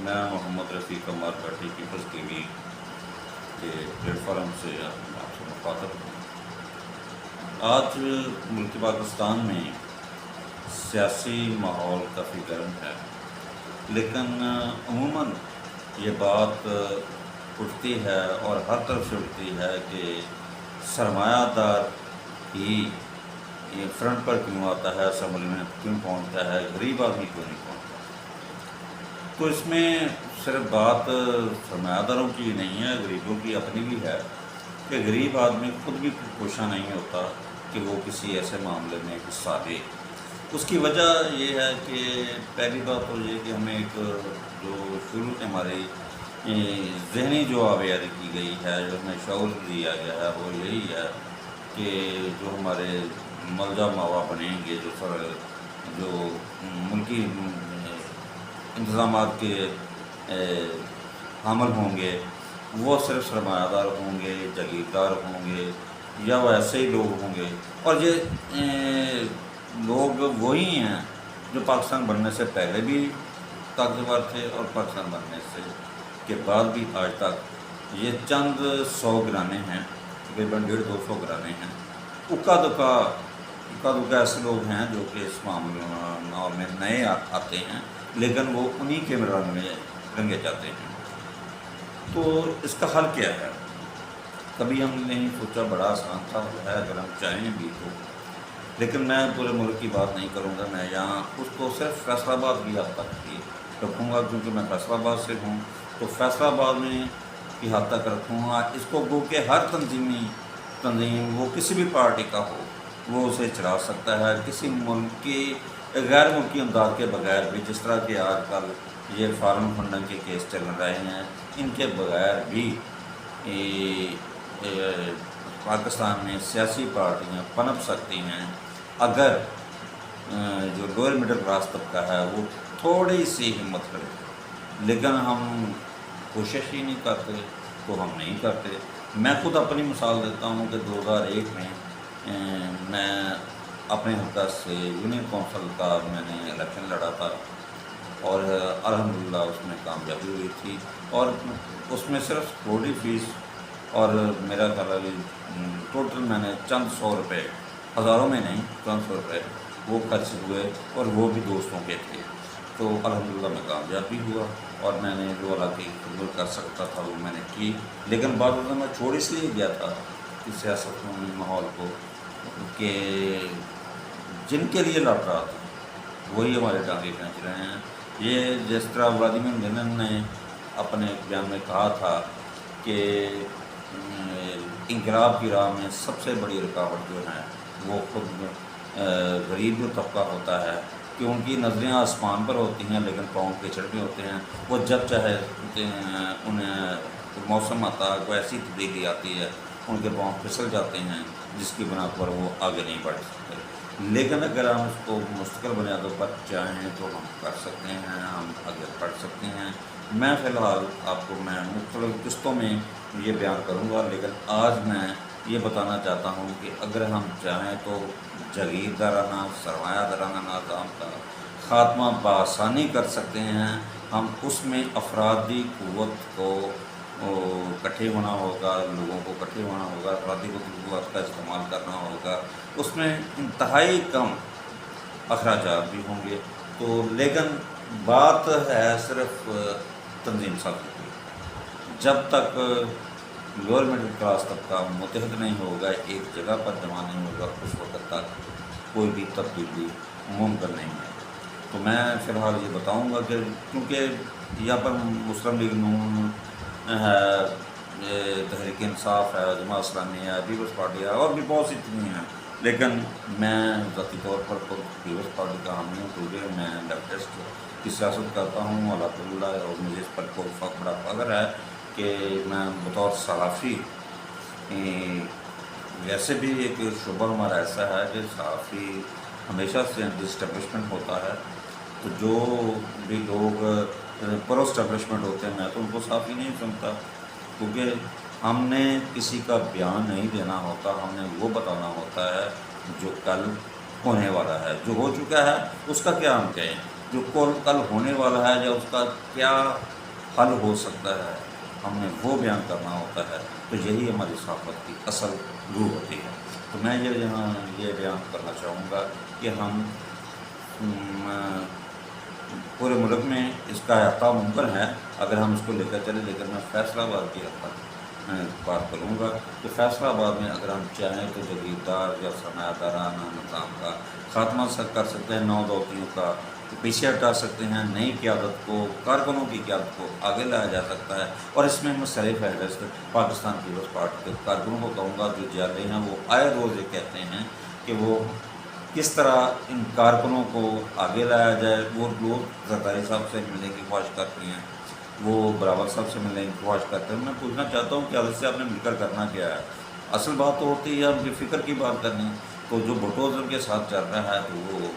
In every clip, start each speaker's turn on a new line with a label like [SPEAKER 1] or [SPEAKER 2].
[SPEAKER 1] میں محمد رفیق عمار بھٹی Peoples T V کے plate form سے آپ سے مخاطب ہوں۔ آج ملک پاکستان میں سیاسی ماحول کافی گرم ہے، لیکن عموماً یہ بات اٹھتی ہے اور ہر طرف سے اٹھتی ہے کہ سرمایہ دار ہی یہ فرنٹ پر کیوں آتا ہے، اسمبلی میں کیوں پہنچتا ہے، غریب آدمی کیوں نہیں پہنچتا۔ تو اس میں صرف بات سرمایہ داروں کی نہیں ہے، غریبوں کی اپنی بھی ہے کہ غریب آدمی خود بھی کوشاں نہیں ہوتا کہ وہ کسی ایسے معاملے میں حصہ لے۔ اس کی وجہ یہ ہے کہ پہلی بات تو یہ کہ ہمیں ایک جو شروع سے ہماری ذہنی جو آویاری کی گئی ہے، جو ہمیں شعور دیا گیا ہے، وہ یہی ہے کہ جو ہمارے ملجا ماوا بنیں گے، جو ملکی انتظامات کے حامل ہوں گے، وہ صرف سرمایہ دار ہوں گے، جاگیردار ہوں گے، یا وہ ایسے ہی لوگ ہوں گے۔ اور یہ لوگ وہی ہیں جو پاکستان بننے سے پہلے بھی طاقتور تھے اور پاکستان بننے سے کے بعد بھی آج تک یہ چند 100 گھرانے ہیں، تقریباً 150-200 گھرانے ہیں۔ اکا دکا ایسے لوگ ہیں جو کہ اس معاملے میں نئے آتے ہیں، لیکن وہ انہی کے رنگ میں رنگے جاتے ہیں۔ تو اس کا حل کیا ہے؟ کبھی ہم نے سوچا بڑا آسان تھا ہے اگر ہم چاہیں بھی تو، لیکن میں پورے ملک کی بات نہیں کروں گا، میں یہاں اس کو صرف فیصل آباد کی حد تک ہی رکھوں گا، کیونکہ میں فیصل آباد سے ہوں۔ تو فیصل آباد میں کی حد تک رکھوں گا اس کو، گو کہ ہر تنظیم وہ کسی بھی پارٹی کا ہو، وہ اسے چلا سکتا ہے کسی ملک کی غیر ملکی امداد کے بغیر بھی۔ جس طرح کہ آج کل یہ فارم فنڈنگ کے کیس چل رہے ہیں، ان کے بغیر بھی پاکستان میں سیاسی پارٹیاں پنپ سکتی ہیں، اگر جو لوئر مڈل کلاس طبقہ ہے وہ تھوڑی سی ہمت کرے۔ لیکن ہم کوشش ہی نہیں کرتے، تو ہم نہیں کرتے۔ میں خود اپنی مثال دیتا ہوں کہ 2001 میں میں اپنے حلقہ سے یونین کونسل کا میں نے الیکشن لڑا تھا، اور الحمدللہ اس میں کامیابی ہوئی تھی، اور اس میں صرف سیکورٹی فیس اور میرا خیال ہے ٹوٹل میں نے چند 100 روپے، ہزاروں میں نہیں، چند 100 روپے وہ خرچ ہوئے، اور وہ بھی دوستوں کے تھے۔ تو الحمدللہ میں کامیاب بھی ہوا، اور میں نے جو اللہ کی خدمت کر سکتا تھا وہ میں نے کی۔ لیکن بعد میں چھوڑ اس لیے گیا تھا کہ سیاست میں ماحول کو، کہ جن کے لیے لڑ رہا تھا وہی ہمارے ٹانگے کھینچ رہے ہیں۔ یہ جس طرح ولادیمیر لینن نے اپنے بیان میں کہا تھا کہ انقلاب کی راہ میں سب سے بڑی رکاوٹ جو ہے وہ خود غریب جو طبقہ ہوتا ہے، کہ ان کی نظریں آسمان پر ہوتی ہیں لیکن پاؤں کیچڑ میں ہوتے ہیں۔ وہ جب چاہے انہیں موسم آتا ہے، کوئی ایسی تبدیلی آتی ہے، ان کے پاؤں پھسل جاتے ہیں، جس کی بنا پر وہ آگے نہیں بڑھ سکتے۔ لیکن اگر ہم اس کو مستقل بنیادوں پر چاہیں تو ہم کر سکتے ہیں، ہم آگے بڑھ سکتے ہیں۔ میں فی الحال آپ کو میں مختلف قسطوں میں یہ بیان کروں گا، لیکن آج میں یہ بتانا چاہتا ہوں کہ اگر ہم چاہیں تو جاگیردارانہ سرمایہ دارانہ نظام کا خاتمہ بآسانی کر سکتے ہیں۔ ہم اس میں افرادی قوت کو اکٹھے ہونا ہوگا، لوگوں کو اکٹھے ہونا ہوگا، افرادی قوت کا استعمال کرنا ہوگا، اس میں انتہائی کم اخراجات بھی ہوں گے۔ تو لیکن بات ہے صرف تنظیم سازی کی۔ جب تک لوئر مڈل کلاس طبقہ متحد نہیں ہوگا، ایک جگہ پر جمع نہیں ہوگا، اس وقت تک کوئی بھی تبدیلی ممکن نہیں ہے۔ تو میں فی الحال یہ بتاؤں گا کہ کیونکہ یہاں پر مسلم لیگ نون ہے، تحریک انصاف ہے، جماعت اسلامی ہے، پیپلز پارٹی ہے، اور بھی بہت سی چیزیں ہیں، لیکن میں ذاتی طور پر خود پیپلز پارٹی کا حامی ہوں، کیونکہ میں لیفٹسٹ کی سیاست کرتا ہوں الحمدللہ، اور مجھے اس پر کوئی بڑا فخر ہے کہ میں بطور صحافی، ویسے بھی ایک شعبہ ہمارا ایسا ہے کہ صحافی ہمیشہ سے اینٹی اسٹیبلشمنٹ ہوتا ہے، تو جو بھی لوگ پرو اسٹیبلشمنٹ ہوتے ہیں میں تو ان کو صحافی نہیں سمجھتا، کیونکہ ہم نے کسی کا بیان نہیں دینا ہوتا، ہم نے وہ بتانا ہوتا ہے جو کل ہونے والا ہے، جو ہو چکا ہے اس کا کیا ہم کہیں۔ جو کل ہونے والا ہے یا اس کا کیا حل ہو سکتا ہے، ہم نے وہ بیان کرنا ہوتا ہے۔ تو یہی ہماری صحافت کی اصل روح ہوتی ہے۔ تو میں یہ بیان کرنا چاہوں گا کہ ہم پورے ملک میں اس کا احاطہ ممکن ہے اگر ہم اس کو لے کر چلیں، لیکن میں فیصلہ آباد کی حد تک بات کروں گا کہ فیصلہ آباد میں اگر ہم چاہیں تو جگیردار یا سرمایہ دارانہ نظام کا خاتمہ کر سکتے ہیں، نو دوتیوں کا پیچھے ہٹا سکتے ہیں، نئی قیادت کو، کارکنوں کی قیادت کو آگے لایا جا سکتا ہے۔ اور اس میں مسئلہ فہرست پاکستان پیپلز پارٹی کے کارکنوں کو کہوں گا جو جا رہے ہیں، وہ آئے روز یہ کہتے ہیں کہ وہ کس طرح ان کارکنوں کو آگے لایا جائے۔ وہ لوگ زرداری صاحب سے ملنے کی خواہش کرتے ہیں، وہ براور صاحب سے ملنے کی خواہش کرتے ہیں۔ میں پوچھنا چاہتا ہوں کہ حضرت سے آپ نے مل کر کرنا کیا ہے؟ اصل بات تو ہوتی ہے ہم کی فکر کی بات کرنی ہے۔ تو جو بھٹوزم کے ساتھ چل رہا ہے تو وہ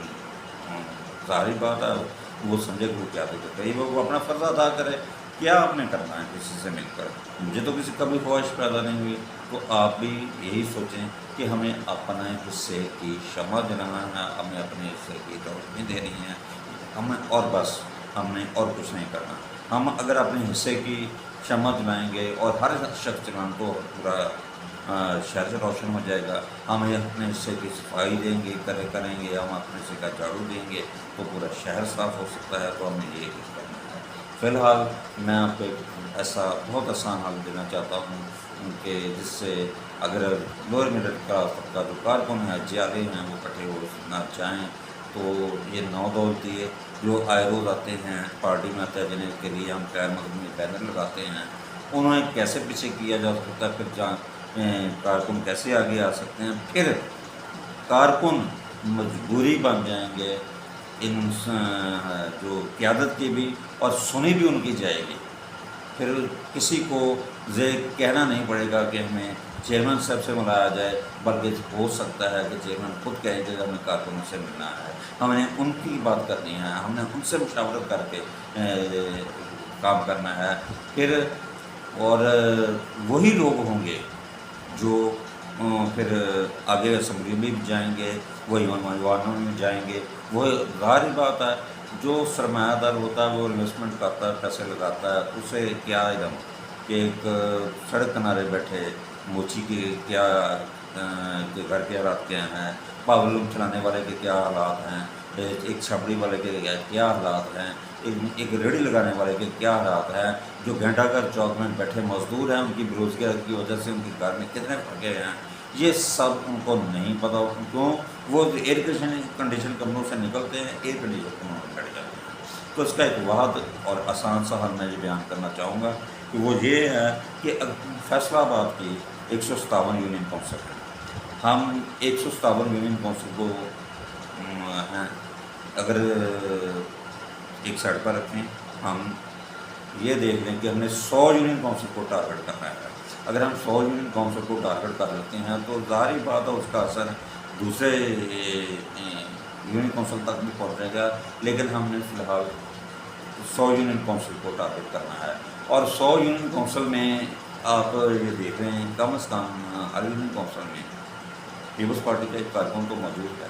[SPEAKER 1] ظاہری بات ہے وہ سمجھے کہ وہ کیا دقت ہے، وہ اپنا فرض ادا کرے۔ کیا آپ نے کرنا ہے کسی سے مل کر؟ مجھے تو کسی کبھی خواہش پیدا نہیں ہوئی۔ تو آپ بھی یہی سوچیں کہ ہمیں اپنے حصے کی شمع جلانا ہے، ہمیں اپنے حصے کی روشنی دینی ہے، ہمیں اور بس ہم نے اور کچھ نہیں کرنا۔ ہم اگر اپنے حصے کی شمع جلائیں گے اور ہر شخص جلائیں تو پورا شہر سے روشن ہو جائے گا۔ ہم اپنے حصے کی صفائی دیں گے کریں گے، ہم اپنے حصے کا جھاڑو دیں گے تو پورا شہر صاف ہو سکتا ہے۔ تو ہمیں یہ کچھ کرنا ہے۔ فی الحال میں آپ کو ایک ایسا بہت آسان حل دینا چاہتا ہوں کہ جس سے اگر لوور مڈل کلاس طبقہ جو کارکن ہیں، جیالے ہیں، وہ کٹھے ہونا چاہیں تو یہ نو دولتی جو آئے روز آتے ہیں پارٹی میں آتے ہیں، جنہیں کے لیے ہم خیر مقدم میں بینر لگاتے ہیں، انہیں کیسے پیچھے کیا جا سکتا ہے، پھر کارکن کیسے آگے آ سکتے ہیں، پھر کارکن مجبوری بن جائیں گے ان جو قیادت کی بھی، اور سنی بھی ان کی جائے گی۔ پھر کسی کو کہنا نہیں پڑے گا کہ ہمیں چیئرمین صاحب سے ملایا جائے، بلکہ ہو سکتا ہے کہ چیئرمین خود کہیں کہ ہمیں کارکنوں سے ملنا ہے، ہم نے ان کی بات کرنی ہے، ہم نے ان سے مشاورت کر کے کام کرنا ہے۔ پھر اور وہی لوگ ہوں گے جو پھر آگے اسمبلی میں بھی جائیں گے، وہ ایوانوں میں جائیں گے۔ وہ ظاہری بات ہے جو سرمایہ دار ہوتا ہے وہ انویسٹمنٹ کرتا ہے، پیسے لگاتا ہے، اسے کیا علم کہ ایک سڑک کنارے بیٹھے موچی کے کیا کہ گھر کے حالات کیا ہیں، پاولوم چلانے والے کے کیا حالات ہیں، ایک چھپڑی والے کے کیا حالات ہیں، ایک ریڑھی لگانے والے کے کیا حالات ہیں، جو گھنٹہ گھر چوک میں بیٹھے مزدور ہیں ان کی بےروزگاری کی وجہ سے ان کے گھر میں کتنے پھٹے ہیں، یہ سب ان کو نہیں پتہ۔ کیوں؟ وہ ایئر کنڈیشن کمروں سے نکلتے ہیں، ایئر کنڈیشن کمروں میں بیٹھ جاتے ہیں۔ تو اس کا ایک واحد اور آسان سا حل میں یہ بیان کرنا چاہوں گا کہ وہ یہ ہے کہ فیصلہ آباد کی 157 یونین کونسل ہے، ہم 157 یونین کونسل کو ہیں اگر ایک سائڈ پر رکھیں، ہم یہ دیکھ لیں کہ ہم نے 100 یونین کونسل کو ٹارگٹ کرنا ہے۔ اگر ہم 100 یونین کونسل کو ٹارگٹ کر لیتے ہیں تو ظاہری بات ہے اس کا اثر دوسرے یونین کونسل تک بھی پہنچ جائے گا، لیکن ہم نے فی الحال 100 یونین کونسل کو ٹارگٹ کرنا ہے۔ اور 100 یونین کونسل میں آپ یہ دیکھ رہے ہیں کم از کم ہر یونین کونسل میں پیپلز پارٹی کا ایک کارکن تو موجود ہے،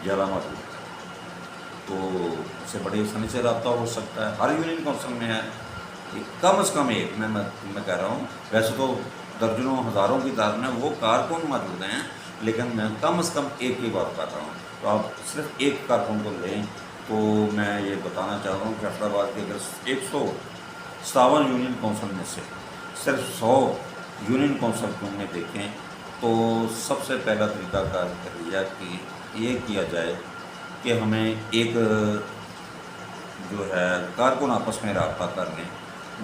[SPEAKER 1] زیادہ موجود ہے، تو اس سے بڑی آسانی سے رابطہ ہو سکتا ہے۔ ہر یونین کونسل میں ہے کم از کم ایک، میں کہہ رہا ہوں، ویسے تو درجنوں ہزاروں کی تعداد میں وہ کارکن موجود ہیں، لیکن میں کم از کم ایک کی بات کر رہا ہوں۔ تو آپ صرف ایک کارکن کو لیں تو میں یہ بتانا چاہتا ہوں کہ فیصلہ آباد کے اگر 157 یونین کونسل میں سے صرف 100 یونین کونسل کو ہم نے دیکھیں تو سب سے پہلا طریقہ کار یہ کیا جائے کہ ہمیں ایک جو ہے کارکن آپس میں رابطہ کر لیں۔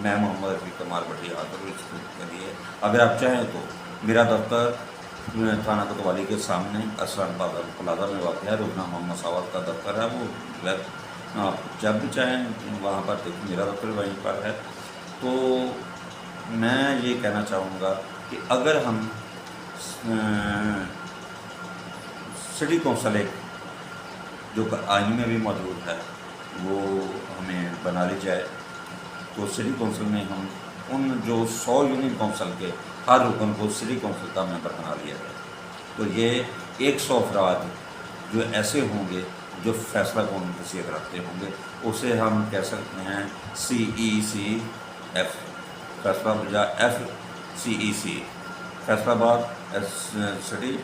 [SPEAKER 1] میں محمد رفیق کمار بٹی حاضر اس کے لیے، اگر آپ چاہیں تو میرا دفتر تھانہ کوتوالی کے سامنے اسران پلازہ میں واقع ہے، روزنہ محمد ساوت کا دفتر ہے، وہ آپ جب بھی چاہیں وہاں پر دیکھیں، میرا دفتر وہیں پر ہے۔ تو میں یہ کہنا چاہوں گا کہ اگر ہم سٹی کونسل ایک جو آئین میں بھی موجود ہے وہ ہمیں بنا لی جائے، تو سٹی کونسل میں ہم ان جو 100 یونین کونسل کے ہر رکن کو سٹی کونسل کا ممبر بنا لیا جائے، تو یہ 100 افراد جو ایسے ہوں گے جو فیصلہ کون حیثیت رکھتے ہوں گے اسے ہم کہہ سکتے ہیں CECF، فیصلہ یا FCEC، فیصلہ آباد سٹی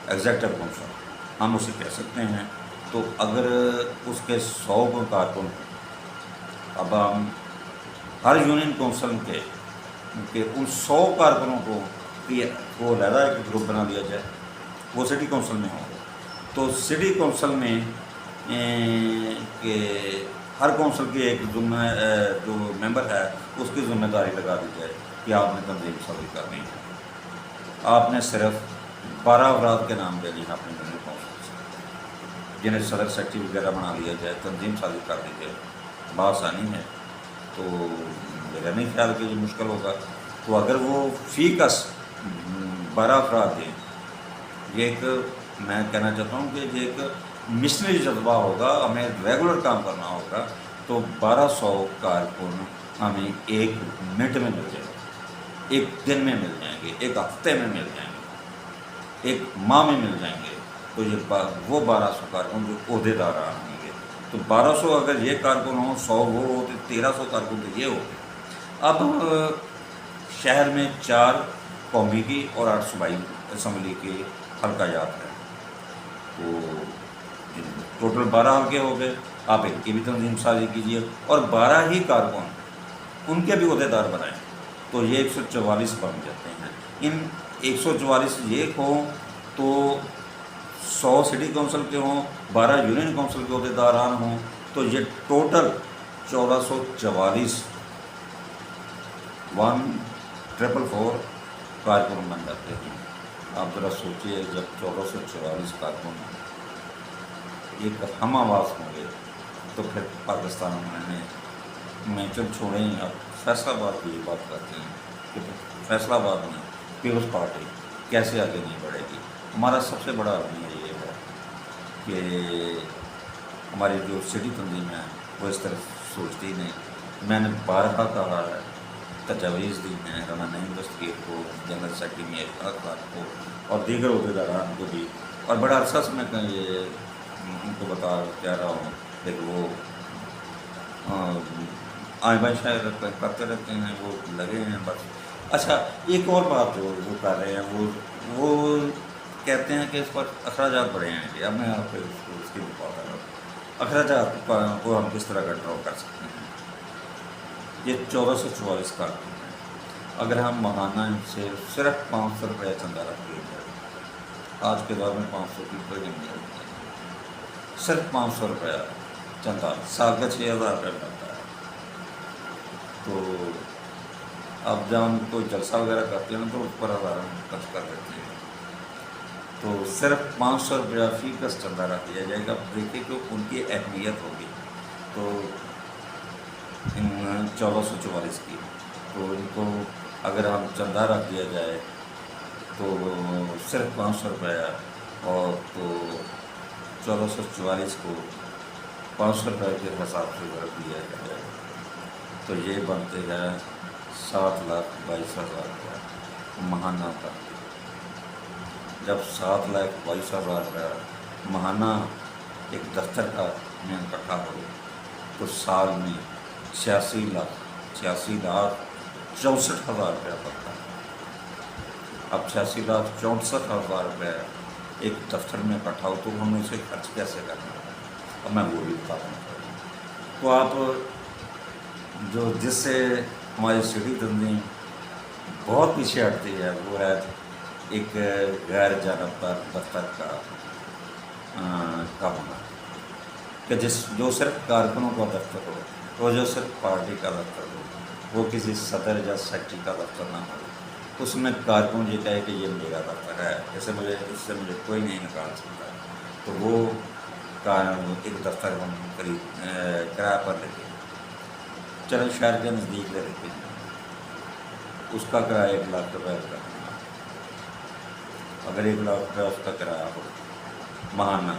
[SPEAKER 1] ایگزیکٹو کونسل ہم اسے کہہ سکتے ہیں۔ تو اگر اس کے 100 کارکن، اب ہم ہر یونین کونسل کے ان 100 کارکنوں کو علیحدہ ایک گروپ بنا دیا جائے، وہ سٹی کونسل میں ہوں گے، تو سٹی کونسل میں کہ ہر کونسل کے ایک ذمہ جو ممبر ہے اس کی ذمہ داری لگا دی جائے کہ آپ نے تنظیم سازی کرنی ہے، آپ نے صرف 12 افراد کے نام لینے ہیں اپنے یونین کونسل سے، جنہیں صدر سیکرٹری وغیرہ بنا لیا جائے، تنظیم سازی کر دی جائے، بآسانی ہے۔ تو میرا نہیں خیال کہ یہ مشکل ہوگا۔ تو اگر وہ فی کس 12 افراد دیں، یہ ایک میں کہنا چاہتا ہوں کہ یہ ایک مشنری جذبہ ہوگا، ہمیں ریگولر کام کرنا ہوگا، تو 1200 کارکن ہمیں 1 منٹ میں مل جائے گا، 1 دن میں مل جائیں گے، 1 ہفتے میں مل جائیں گے، 1 ماہ میں مل جائیں گے۔ تو یہ وہ 1200 کارکن جو عہدے داران ہوں گے، تو 1200 اگر یہ کارکن ہوں، 100 وہ ہو، تو 1300 کارکن تو یہ ہو گئے۔ اب شہر میں 4 قومی کی اور 8 صوبائی اسمبلی کے حلقہ جات ہیں، تو ٹوٹل 12 حلقے ہو گئے۔ آپ ان کی بھی تنظیم سازی کیجیے اور 12 ہی کارکن ان کے بھی عہدے دار بنائیں، تو یہ 144 بن جاتے ہیں۔ ان 144 یہ ہوں تو 100 سٹی کونسل کے ہوں، 12 یونین کونسل کے عہدے داران ہوں، تو یہ ٹوٹل 1444 1444 کارکن بن جاتے ہیں۔ آپ ذرا سوچئے، جب 1444 کارکن ایک ہم آواز ہوں گے تو پھر پاکستان میں چل چھوڑیں۔ اب فیصلہ آباد کی بات کرتے ہیں کہ فیصلہ آباد میں پیپلز پارٹی کیسے آگے نہیں بڑھے گی۔ ہمارا سب سے بڑا المیہ یہ ہے کہ ہماری جو سٹی تنظیم ہے وہ اس طرف سوچتی نہیں۔ میں نے بارہا کہا ہے، تجاویز دی ہیں رانا نعیم دستگیر کو، جنرل سیکرٹری میر خان کو اور دیگر عہدیداران کو بھی، اور بڑا عرصہ سے میں یہ ان کو کہہ رہا ہوں، لیکن وہ آئیں بائیں شاید کرتے رہتے ہیں، وہ لگے ہیں بس۔ اچھا، ایک اور بات جو وہ کر رہے ہیں، وہ کہتے ہیں کہ اس پر اخراجات بڑھے ہیں۔ اب میں آپ کو اس کی بات کر رہا ہوں، اخراجات کو ہم کس طرح کنٹرول کر سکتے ہیں۔ یہ 1444 کارکن ہیں، اگر ہم ماہانہ ان سے صرف 500 روپیہ چندہ رکھ لیا جائے، آج کے دور میں 500 کی کوئی نہیں ہوتی، صرف 500 روپیہ چندہ، سال کا 6000 روپیہ بنتا ہے۔ تو اب جب ہم کوئی جلسہ وغیرہ کرتے ہیں تو اس پر 1000 خرچ کر دیتے ہیں، تو صرف 500 روپیہ فی کس چندہ رکھ دیا جائے گا۔ دیکھیے کہ ان کی اہمیت ہوگی، تو 1444 کی، تو ان کو اگر ہم چندہ رکھ دیا جائے تو صرف 500 روپیہ، اور تو 1444 کو 500 روپے کے حساب سے رکھ دیا جائے تو یہ بنتے ہیں 7,22,000 روپیہ ماہانہ کا۔ جب 7,22,000 روپیہ ماہانہ ایک دفتر کا میں اکٹھا ہو تو سال میں 86,64,000 روپیہ پڑتا ہے۔ اب 86,64,000 روپیہ ایک دفتر میں اکٹھا ہو تو ہم نے اسے خرچ کیسے کرنا ہے، اب میں وہ بھی بتا رہا ہوں۔ تو آپ جس سے ہماری سٹی تنظیم بہت پیچھے ہٹتی ہے وہ ہے ایک غیر جانبدار دفتر کا ہونا، کہ جو صرف کارکنوں کا دفتر ہو، وہ جو صرف پارٹی کا دفتر ہو، وہ کسی صدر یا سیکرٹری کا دفتر نہ ہو، اس میں کارکن یہ کہے کہ یہ میرا دفتر ہے، اس سے مجھے کوئی نہیں نکال سکتا، تو وہ ایک دفتر ہم کرایہ پر لیتے ہیں، چلو شہر کے نزدیک لے لیتے ہیں، اس کا کرایہ 1 لاکھ روپے کا، اگر 1 لاکھ روپے اس کا کرایہ ہو ماہانہ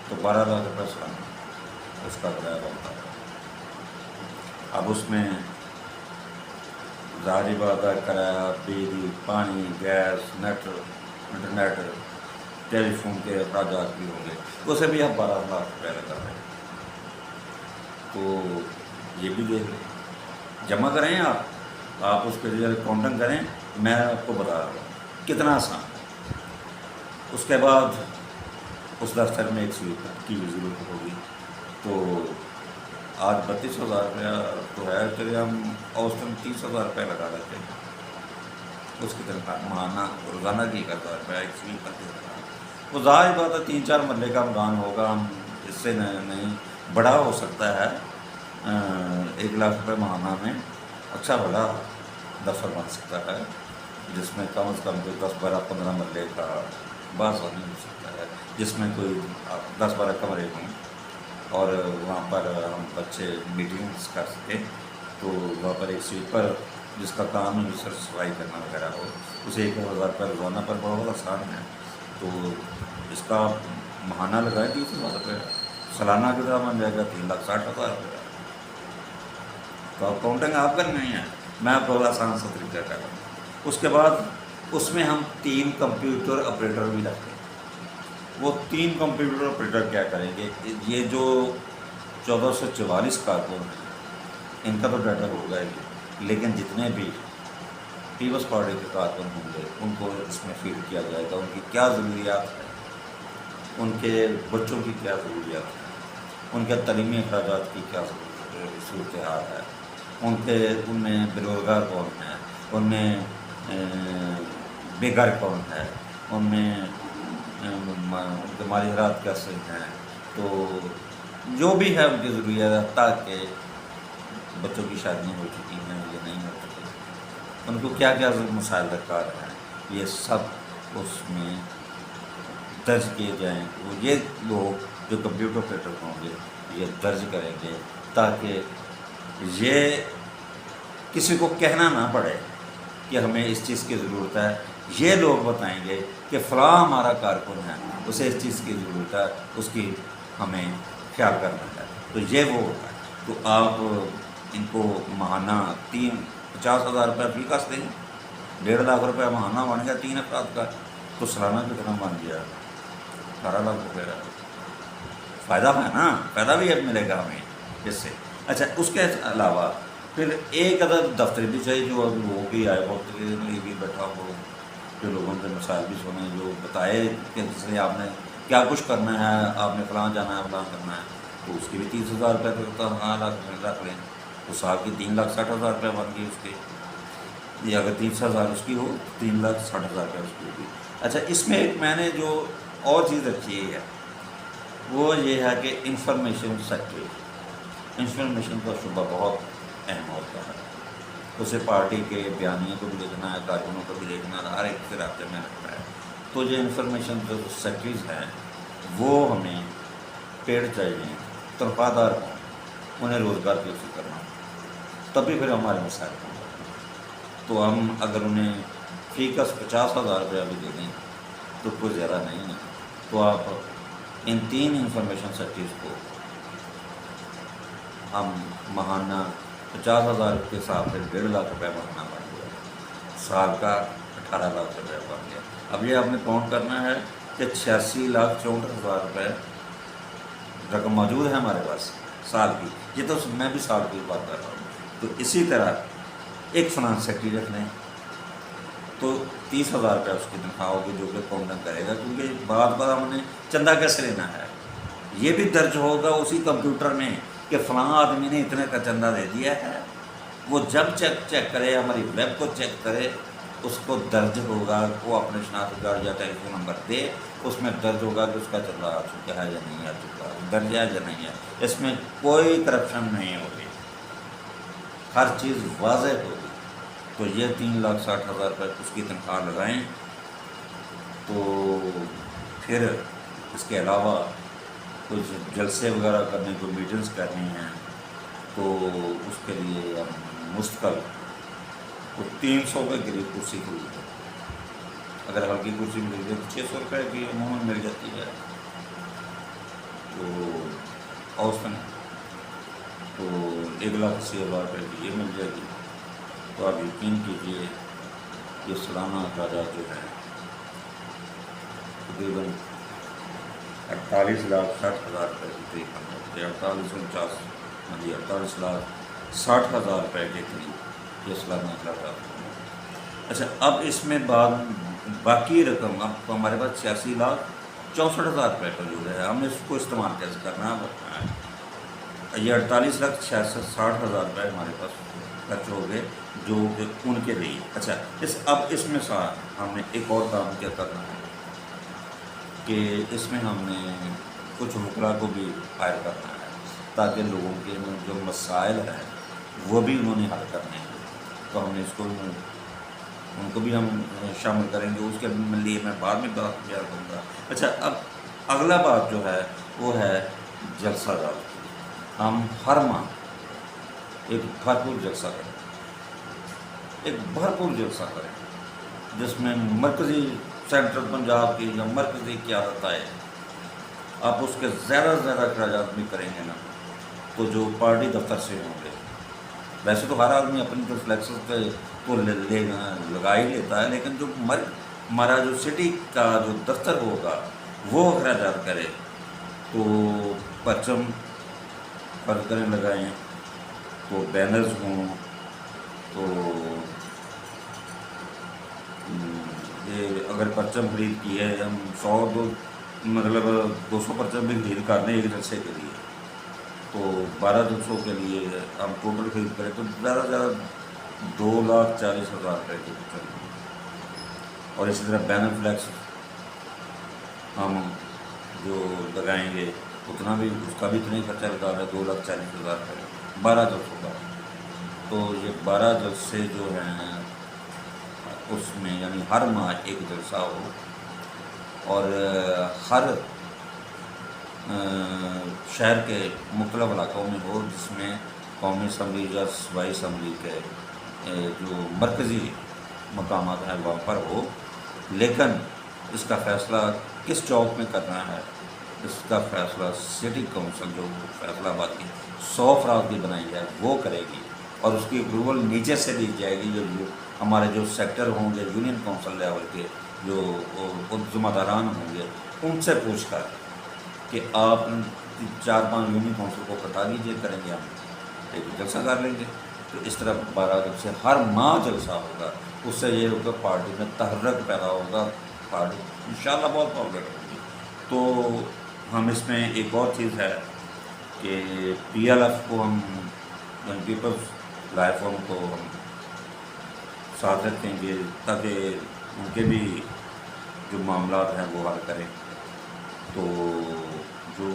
[SPEAKER 1] تو 12 لاکھ روپے سالانہ اس کا کرایہ بنتا ہے۔ اب اس میں ظاہری بات ہے کرایہ، بجلی، پانی، گیس، نیٹ، انٹرنیٹ، ٹیلی فون کے اخراجات بھی ہوں گے، اسے بھی آپ 12 لاکھ روپے لگا رہے ہیں۔ تو یہ بھی دیکھ لیں، جمع کریں آپ اس کے لیے کاؤنٹنگ کریں، میں آپ کو بتا رہا ہوں کتنا آسان ہے۔ اس کے بعد اس دفتر میں ایک سویپ کی ضرورت ہوگی، تو آج 32,000 روپیہ تو ہے، چلیے ہم اوسطاً 30,000 روپیہ لگا لیتے ہیں، اس کی تنخواہ ماہانہ روزانہ کی 1,000 روپیہ ایک سویپ پر دے رہا ہے۔ وہ ظاہر بات ہے 3-4 مرلے کا مکان ہوگا، ہم اس سے نہیں بڑا ہو سکتا ہے، 1 لاکھ روپے ماہانہ میں اچھا بڑا دفتر بن سکتا ہے، جس میں کم از کم کوئی 10-12-15 مرلے کا بآسانی ہو سکتا ہے، جس میں کوئی 10-12 کمرے ہوں اور وہاں پر ہم بچے میٹنگس کر سکیں۔ تو وہاں پر ایک سویپر جس کا کام ہے سر صفائی کرنا وغیرہ ہو، اسے 1,000 روپیہ روزانہ پر بہت آسان ہے، تو اس کا ماہانہ لگائیں 30,000 روپیہ، سالانہ کتنا بن جائے گا 3,60,000 روپیہ۔ تو آپ کاؤنٹنگ آپ کرنا ہی ہے، میں آپ کو آسان سا طریقہ کر رہا ہوں۔ اس کے بعد اس میں ہم 3 کمپیوٹر آپریٹر بھی رکھتے ہیں۔ وہ 3 کمپیوٹر آپریٹر کیا کریں گے، یہ جو 1444 کارکن ہیں ان کا تو ڈاٹا ہوگا ہی، لیکن جتنے بھی پیپلز پارٹی کے کارکن ہوں گے ان کو اس میں فیڈ کیا جائے گا، ان کی کیا ضروریات ہیں، ان کے بچوں کی کیا ضروریات ہیں، ان کے تعلیمی اخراجات کی کیا صورتحال ہے، ان میں بے روزگار کون ہے، ان میں بے گھر کون ہے، ان میں ان کے مالی حالات کیسے ہیں، تو جو بھی ہے ان کی ضروریات، تاکہ بچوں کی شادیاں ہو چکی ہیں یا نہیں ہو چکی، ان کو کیا کیا مسائل درکار ہیں، یہ سب اس میں درج کیے جائیں۔ وہ یہ لوگ جو کمپیوٹر آپریٹر ہوں گے یہ درج کریں گے، تاکہ یہ کسی کو کہنا نہ پڑے کہ ہمیں اس چیز کی ضرورت ہے، یہ لوگ بتائیں گے کہ فلاں ہمارا کارکن ہے، اسے اس چیز کی ضرورت ہے، اس کی ہمیں خیال کرنا ہے، تو یہ وہ ہوتا ہے۔ تو آپ ان کو ماہانہ 50,000 روپیہ فی کس دیں، 1.5 لاکھ روپیہ ماہانہ بن گیا 3 افراد کا، تو سالانہ کتنا بن گیا 18 لاکھ روپیہ۔ فائدہ ہے نا، فائدہ بھی ملے گا ہمیں اس سے۔ اچھا، اس کے علاوہ پھر ایک عدد دفتر بھی چاہیے جو لوگوں کی آئے وقت کے لیے بھی بیٹھا ہو، جو لوگوں کے مسائل بھی سنیں، جو بتائے کہ جس نے آپ نے کیا کچھ کرنا ہے، آپ نے فلاں جانا ہے فلاں کرنا ہے، تو اس کی بھی 30,000 روپیہ کرتا رکھ لیں، تو سال کی 3,60,000 روپیہ بن گئی اس کی، یا اگر 30,000 اس کی ہو 3,60,000 روپیہ اس کی ہوگی۔ اچھا، اس میں ایک میں نے جو اور چیز رکھی ہے وہ یہ ہے کہ انفارمیشن سیکٹر، انفارمیشن کا شعبہ بہت اہم ہوتا ہے، اسے پارٹی کے بیانیے کو بھی دیکھنا ہے، کارکنوں کو بھی دیکھنا ہے، ہر ایک کے رابطے میں رکھنا ہے۔ تو یہ انفارمیشن جو سیکٹریز ہیں وہ ہمیں پیڑ چاہیے، تنخواہ دار ہوں، انہیں روزگار کی فکر کرنا، تبھی پھر ہمارے مسائل ہوں گے۔ تو ہم اگر انہیں فی کس 50,000 روپیہ بھی دے دیں تو کوئی زیادہ نہیں ہے، تو آپ ان 3 انفارمیشن سیکٹریز کو ہم ماہانہ 50,000 کے حساب سے 1.5 لاکھ روپیہ ماہانہ بن گیا، سال کا 18 لاکھ روپیہ بن گیا۔ اب یہ آپ نے کاؤنٹ کرنا ہے کہ 86,64,000 روپے رقم موجود ہے ہمارے پاس سال کی، یہ تو میں بھی سال کی بات کر رہا ہوں۔ تو اسی طرح ایک فنانس سیکٹری رکھ لیں تو 30,000 روپیہ اس کی تنخواہ ہوگی، جو کہ کاؤنٹنگ کرے گا، کیونکہ بعد بار ہم نے چندہ کیسے لینا ہے، یہ بھی درج ہوگا اسی کمپیوٹر میں کہ فلاں آدمی نے اتنے کا چندہ دے دیا ہے۔ وہ جب چیک کرے، ہماری ویب کو چیک کرے، اس کو درج ہوگا، وہ اپنے شناخت کارڈ یا ٹیلی فون نمبر دے، اس میں درج ہوگا کہ اس کا چندہ آ چکا ہے یا نہیں آ چکا، درج ہے یا نہیں ہے، اس میں کوئی کرپشن نہیں ہوگی، ہر چیز واضح ہوگی۔ تو یہ 3,60,000 روپے اس کی تنخواہ لگائیں۔ تو پھر اس کے علاوہ کچھ جلسے وغیرہ کرنے کو، میٹنگس کرنی ہیں، تو اس کے لیے ہم مستقل کو 300 کے قریب کرسی خریدیں، اگر ہلکی کرسی مل جائے تو 600 روپے کی عموماً مل جاتی ہے، تو اوسطاً تو 1,80,000 روپے کی یہ مل جائے گی۔ تو آپ یقین کیجیے یہ سالانہ اخراجات جو ہیں تقریباً 48,60,000 روپے کے قریب ہم ہوتے ہیں، 48,49، ہاں جی 48,60,000 روپے کے قریب یہ سالانہ اخراجات ہوں گے۔ اچھا، اب اس میں باقی رقم اب ہمارے پاس 86,64,000 روپے کا جو ہے ہم نے اس کو استعمال کیسے کرنا ہے۔ یہ 48,60,000 روپے ہمارے پاس خرچ ہو گئے جو کہ ان کے لیے۔ اچھا، اب اس میں ہم نے ایک اور کام کیا کرنا ہے کہ اس میں ہم نے کچھ وکلاء کو بھی ہائر کرنا ہے تاکہ لوگوں کے جو مسائل ہیں وہ بھی انہوں نے حل کرنے ہیں، تو ہم نے اس کو ان کو بھی ہم شامل کریں گے، اس کے لیے میں بعد میں بات کیا کروں گا۔ اچھا، اب اگلا بات جو ہے وہ ہے جلسہ دار۔ ہم ہر ماہ ایک بھرپور جلسہ کریں جس میں مرکزی سینٹرل پنجاب کی یا مرکزی قیادت آئے، آپ اس کے زیادہ سے زیادہ اخراجات بھی کریں گے نا تو جو پارٹی دفتر سے ہوں گے، ویسے تو ہر آدمی اپنی تو فلیکس تو لگا ہی لیتا ہے، لیکن جو ہمارا جو سٹی کا جو دفتر ہوگا وہ اخراجات کرے تو پرچم فرض کریں لگائیں، تو بینرز ہوں، تو یہ اگر پرچم خرید کی ہے ہم 200 پرچم بھی خرید کر دیں ایک جلسے کے لیے، تو 12 جلسوں کے لیے ہم ٹوٹل خرید کریں تو زیادہ سے زیادہ 2,40,000 روپے کی پرچم، اور اسی طرح بینر فلیکس ہم جو لگائیں گے اتنا بھی اس کا بھی اتنا ہی خرچہ لگا رہا ہے 2,40,000 روپے 12 جلسوں کا۔ تو یہ 12 جلسے جو ہیں اس میں یعنی ہر ماہ ایک جلسہ ہو اور ہر شہر کے مختلف علاقوں میں ہو، جس میں قومی اسمبلی یا صوبائی اسمبلی کے جو مرکزی مقامات ہیں وہاں پر ہو، لیکن اس کا فیصلہ کس چوک میں کرنا ہے اس کا فیصلہ سٹی کونسل جو فیصلہ آباد کی 100 افراد کی بنائی جائے وہ کرے گی، اور اس کی اپروول نیچے سے دی جائے گی۔ جو ہمارے جو سیکٹر ہوں گے یونین کونسل لیول کے جو ذمہ داران ہوں گے ان سے پوچھ کر کہ آپ 4-5 یونین کونسل کو بتا دیجیے، کریں گے ہم ایک جلسہ کر لیں گے۔ تو اس طرح 12 جلسے ہر ماہ جلسہ ہوگا، اس سے یہ ہوگا پارٹی میں تحرک پیدا ہوگا، پارٹی انشاءاللہ بہت پاپولر ہوگی۔ تو ہم اس میں ایک اور چیز ہے کہ پی ایل ایف کو ہم پیپلز لائف فورم کو ہم ساتھ رکھیں گے تاکہ ان کے بھی جو معاملات ہیں وہ حل کریں۔ تو جو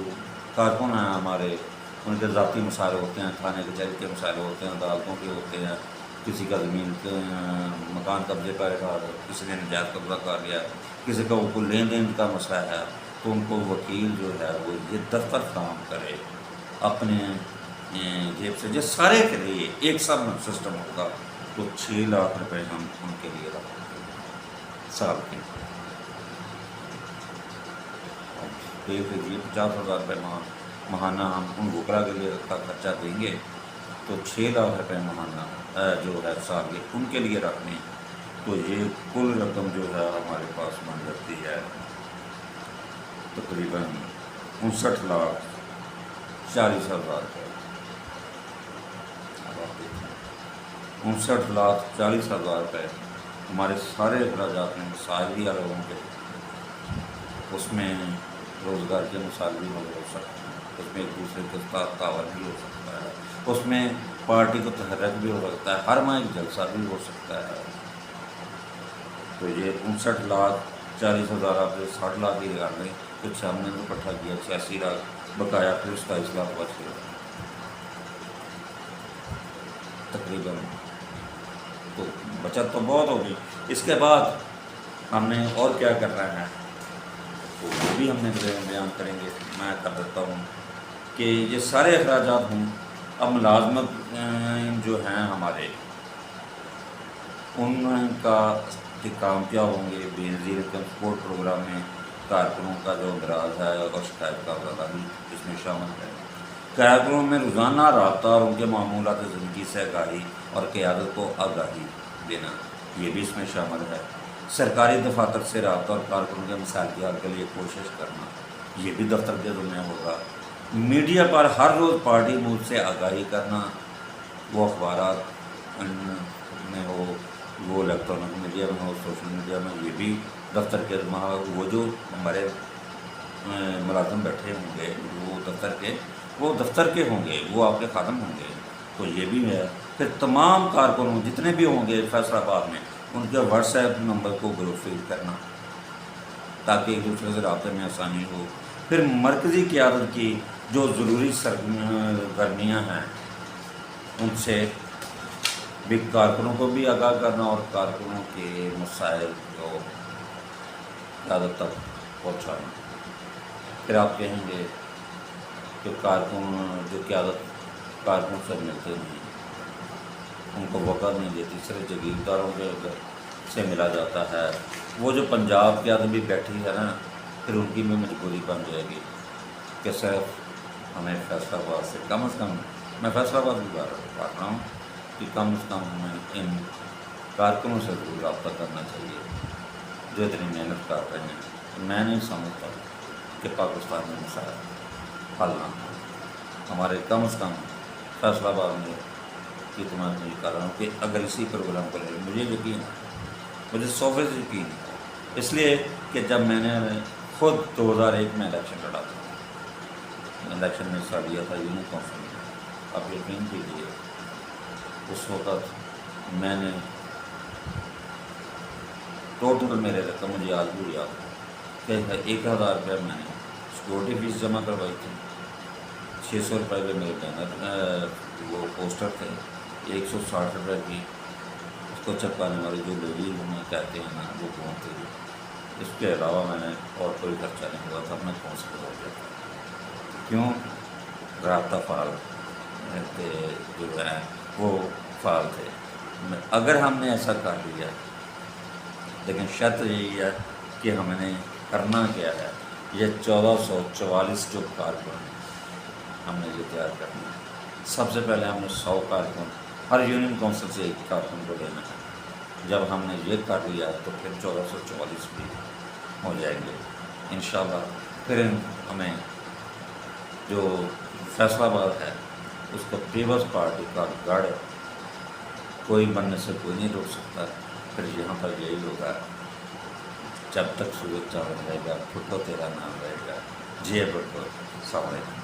[SPEAKER 1] کارکن ہیں ہمارے ان کے ذاتی مسائل ہوتے ہیں، تھانے کچہری کے مسائل ہوتے ہیں، عدالتوں کے ہوتے ہیں، کسی کا زمین مکان قبضے پر ہے، کسی نے نجائز قبضہ کر لیا، کسی کا وہ لین دین کا مسئلہ ہے، تو ان کو وکیل جو ہے وہ یہ دفتر فراہم کرے اپنے جیب سے، جو سارے کے لیے ایک سب سسٹم ہوگا، تو 6 لاکھ روپے ہم ان کے لیے رکھیں گے سال کے۔ 50,000 روپے ماہانہ ہم ان وکلا کے لیے کا خرچہ دیں گے، تو 6 لاکھ روپے ماہانہ جو ہے سال کے ان کے لیے رکھنے، تو یہ کل رقم جو ہے ہمارے پاس بن جاتی ہے تقریباً 59,40,000 روپے۔ اب آپ دیکھیں 59,40,000 روپے ہمارے سارے اخراجات میں مسائل بھی حل ہوں گے، اس میں روزگار کے مسائل بھی حل ہو سکتے ہیں، اس میں ایک دوسرے کے ساتھ تعاون بھی ہو سکتا ہے، اس میں پارٹی کو تحرک بھی ہو سکتا ہے، ہر ماہ ایک جلسہ بھی ہو سکتا ہے۔ تو یہ 59,40,000 آپ 60 لاکھ ہی لگا لیں، کچھ ہم نے تو اکٹھا کیا 86 لاکھ بقایا، پھر 27 لاکھ بچ گیا تقریباً، تو بچت تو بہت ہوگی۔ اس کے بعد ہم نے اور کیا کرنا ہے تو وہ بھی ہم نے بیان کریں گے۔ میں کر دیتا ہوں کہ یہ سارے اخراجات ہوں، اب ملازمت جو ہیں ہمارے ان کا کام کیا ہوں گے، بے نظیر سپورٹ پروگرام میں کارکنوں کا جو اندراج ہے اور شکایت کا وغیرہ بھی اس میں شامل ہے۔ کارکنوں میں روزانہ رابطہ اور ان کے معمولات زندگی سے آگاہی اور قیادت کو آگاہی دینا، یہ بھی اس میں شامل ہے۔ سرکاری دفاتر سے رابطہ اور کارکنوں کے مسائل کے حل کے لیے کوشش کرنا، یہ بھی دفتر کے ذمہ ہوگا۔ میڈیا پر ہر روز پارٹی موڈ سے آگاہی کرنا، وہ اخبارات میں ہو، وہ الیکٹرانک میڈیا میں ہو، سوشل میڈیا میں، یہ بھی دفتر کے ذمہ ہوگا۔ وہ جو ہمارے ملازم بیٹھے ہوں گے وہ دفتر کے ہوں گے، وہ آپ کے خادم ہوں گے، تو یہ بھی ہے۔ پھر تمام کارکنوں جتنے بھی ہوں گے فیصل آباد میں، ان کے واٹس ایپ نمبر کو گروپ فیڈ کرنا تاکہ ایک دوسرے سے رابطے میں آسانی ہو۔ پھر مرکزی قیادت کی جو ضروری سرگرمیاں ہیں ان سے بھی کارکنوں کو بھی آگاہ کرنا اور کارکنوں کے مسائل کو قیادت تک پہنچانا۔ پھر آپ کہیں گے کہ کارکن جو قیادت کارکن سے ملتے نہیں، ان کو وقت نہیں دیتی، صرف جگیرداروں کے سے ملا جاتا ہے۔ وہ جو پنجاب قیادت بھی بیٹھی ہے نا، پھر ان کی بھی مجبوری بن جائے گی کہ صرف ہمیں فیصل آباد سے کم از کم، میں فیصل آباد کی بات رہا ہوں کہ کم از کم ہمیں ان کارکنوں سے ضرور رابطہ کرنا چاہیے جو اتنی محنت کر رہے ہیں۔ میں نہیں سمجھتا کہ پاکستان میں مسائل حل نہ ہو، ہمارے کم از کم فیصل آباد میں اتنا نہیں کر رہا ہوں کہ اگر اسی پروگرام کو لے، مجھے یقین ہے، مجھے 100% یقین ہے، اس لیے کہ جب میں نے خود 2001 میں الیکشن لڑا تھا، الیکشن میں حصہ لیا تھا یونین کونسل میں، آپ یقین کیجیے اس وقت میں نے ٹوٹل میرے رقم مجھے آج بھی یاد ہے کہ 1000 روپیہ میں نے سیکورٹی فیس جمع کروائی تھی، 600 روپئے کے میرے بینر وہ پوسٹر تھے، 160 روپئے کی اس کو چپکانے والی جو لیڈی ہمیں کہتے ہیں نا وہ کون تھی۔ اس کے علاوہ میں نے اور کوئی خرچہ نہیں ہوا تھا، میں کونسل ہو گیا تھا۔ کیوں؟ رابطہ فعال تھے جو ہے وہ فعال تھے۔ اگر ہم نے ایسا کر لیا، لیکن شرط یہی ہے کہ ہم نے کرنا کیا ہے، یہ 1444 جو کارکن ہیں ہم نے یہ تیار کرنا ہے۔ سب سے پہلے ہم نے 100 کارکن ہر یونین کونسل سے ایک کارکن کو لینا ہے۔ جب ہم نے یہ کر لیا تو پھر 1444 بھی ہو جائیں گے انشاءاللہ۔ پھر ہمیں جو فیصل آباد ہے اس کو پیپلز پارٹی کا گڑھ کوئی بننے سے کوئی نہیں روک سکتا۔ پھر یہاں پر یہی ہوگا، جب تک سورج چاند رہے گا، پھٹو تیرا نام رہے گا، جے بھٹو، السلام علیکم۔